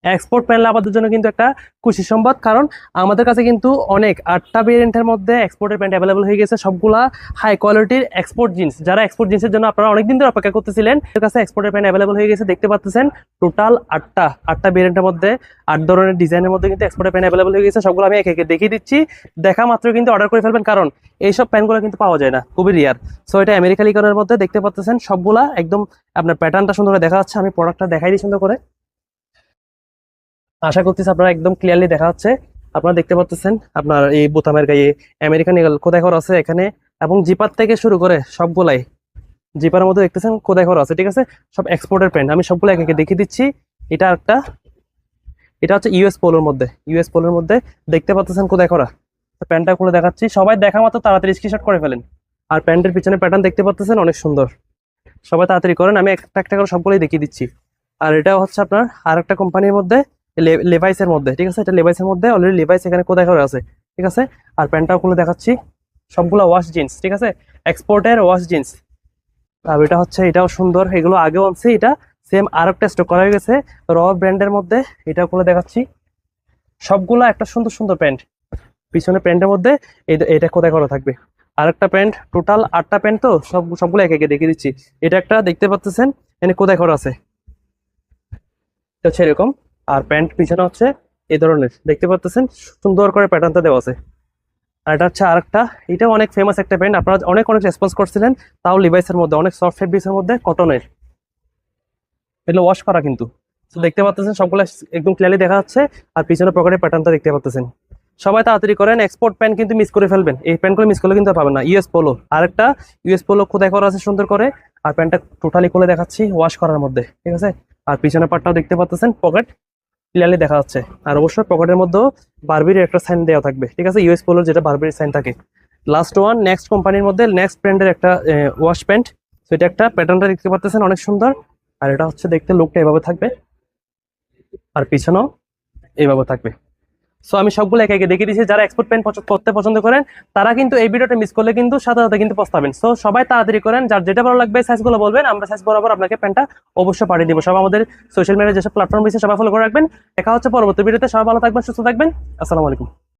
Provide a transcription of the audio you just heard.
Export pant লাভারদের জন্য কিন্তু একটা খুশি সংবাদ, কারণ আমাদের কাছে কিন্তু অনেক 8টা ভেরিয়েন্টের মধ্যে এক্সপোর্টের প্যান্ট অ্যাভেলেবল হয়ে গেছে, সবগুলা হাই কোয়ালিটির এক্সপোর্ট জিন্স। যারা এক্সপোর্ট জিন্সের জন্য আপনারা অনেকদিন ধরে অপেক্ষা করতেছিলেন, এর কাছে এক্সপোর্টের প্যান্ট অ্যাভেলেবল হয়ে গেছে। দেখতে পাচ্ছেন টোটাল 8টা ভেরিয়েন্টের মধ্যে 8 ধরনের ডিজাইনের মধ্যে কিন্তু এক্সপোর্টের প্যান্ট অ্যাভেলেবল হয়ে গেছে। সবগুলো আমি একে একে দেখিয়ে দিচ্ছি, দেখা মাত্র কিন্তু অর্ডার করে ফেলবেন, কারণ এইসব প্যান্টগুলো কিন্তু পাওয়া যায় না, খুবই রিয়ার। সো এটা আমেরিকা লিকনের মধ্যে দেখতে পাচ্ছেন সবগুলা একদম আপনার প্যাটার্নটা সুন্দর করে দেখা যাচ্ছে। আমি প্রোডাক্টটা দেখাই দিই সুন্দর করে, আশা করতেছি আপনারা একদম ক্লিয়ারলি দেখা যাচ্ছে। আপনারা দেখতে পাচ্ছেন আপনার এই বোতামের গায়ে আমেরিকান ইগল খোদাই করা আছে এখানে, এবং জিপার থেকে শুরু করে সবগুলাই জিপারের মধ্যে দেখতেছেন খোদাই করা আছে, ঠিক আছে। সব এক্সপোর্টের প্যান্ট, আমি সবগুলো একে একে দেখিয়ে দিচ্ছি। এটা একটা, এটা হচ্ছে ইউএস পোলোর মধ্যে দেখতে পাচ্ছেন খোদাই করা। প্যান্টটা খুলে দেখাচ্ছি, সবাই দেখা মাত্র তাড়াতাড়ি স্ক্রিনশট করে ফেলেন। আর প্যান্টের পিছনে প্যাটার্ন দেখতে পাচ্ছেন অনেক সুন্দর, সবাই তাড়াতাড়ি করেন, আমি একটা একটা করে সবগুলোই দেখিয়ে দিচ্ছি। আর এটা হচ্ছে আপনার আর একটা কোম্পানির মধ্যে, লেভাইসের মধ্যে, ঠিক আছে। এটা লেভাইসের মধ্যে অলরেডি লেভাইস এখানে কোথায় করে আছে, ঠিক আছে। আর প্যান্টটাও খুলে দেখাচ্ছি, সবগুলো ওয়াশ জিন্স, ঠিক আছে, এক্সপোর্টের ওয়াশ জিন্স। আর এটা হচ্ছে, এটাও সুন্দর, এগুলো আগেও আনছে, এটা সেম আর একটা স্টক করা হয়ে গেছে র ব্র্যান্ডের মধ্যে। এটাও খুলে দেখাচ্ছি, সবগুলো একটা সুন্দর সুন্দর প্যান্ট। পিছনে প্যান্টের মধ্যে এটা কোথায় করা থাকবে। আর একটা প্যান্ট, টোটাল 8টা প্যান্ট, তো সবগুলো একে একে দেখিয়ে দিচ্ছি। এটা একটা দেখতে পাচ্ছেন এখানে কোথায় করা আছে, এটা হচ্ছে এরকম। আর প্যান্ট পিছনে হচ্ছে এই ধরনের দেখতে পাচ্ছেন, সুন্দর করে প্যাটার্নটা দেওয়া আছে। আর এটা হচ্ছে আরেকটা, এটাও অনেক ফেমাস একটা প্যান্ট, আপনারা অনেক অনেক রেসপন্স করছিলেন, তাও লিভাইসের মধ্যে অনেক সফট ফেব্রিক্সের মধ্যে কটনের, এগুলো ওয়াশ করা কিন্তু। তো দেখতে পাচ্ছেন সবগুলো একদম ক্লিয়ারলি দেখা যাচ্ছে। আর পিছনে পকেটের প্যাটার্নটা দেখতে পাচ্ছেন। সবাই তাড়াতাড়ি করেন, এক্সপোর্ট প্যান্ট কিন্তু মিস করে ফেলবেন, এই প্যান্টগুলো মিস করলে কিন্তু পাবেন না। ইউএস পোলো, আরেকটা ইউএস পোলো খোদাই করা আছে সুন্দর করে। আর প্যান্টটা টোটালি খুলে দেখাচ্ছি, ওয়াশ করার মধ্যে, ঠিক আছে। আর পিছনে পার্টটাও দেখতে পাচ্ছেন, পকেট ক্লিয়ারলি দেখা যাচ্ছে। আর অবশ্যই পকেটের মধ্যেও বারবির একটা সাইন দেওয়া থাকবে, ঠিক আছে, ইউএস পোলোর যেটা বারবির সাইন থাকে। লাস্ট ওয়ান, নেক্সট কোম্পানির মধ্যে নেক্সট ব্র্যান্ডের একটা ওয়াশ প্যান্ট। তো এটা একটা প্যাটার্নটা দেখতে পাচ্ছেন অনেক সুন্দর। আর এটা হচ্ছে দেখতে লুকটা এভাবে থাকবে, আর পিছনেও এইভাবে থাকবে। সো আমি সবগুলো একে একে দেখিয়ে দিচ্ছি। যারা এক্সপোর্ট প্যান্ট করতে পছন্দ করেন, তারা কিন্তু এই ভিডিওটা মিস করলে কিন্তু সাথে সাথে কিন্তু পস্তাবেন। সো সবাই তাড়াতাড়ি করেন, যার যেটা ভালো লাগবে সাইজগুলো বলবেন, আমরা সাইজ বরাবর আপনাকে প্যান্টটা অবশ্যই পাঠিয়ে দিব। সব আমাদের সোশ্যাল মিডিয়া যেসব প্ল্যাটফর্ম রয়েছে সবাই ফলো করে রাখবেন। দেখা হচ্ছে পরবর্তী ভিডিওতে, সবাই ভালো থাকবেন, সুস্থ থাকবেন। আসসালামু আলাইকুম।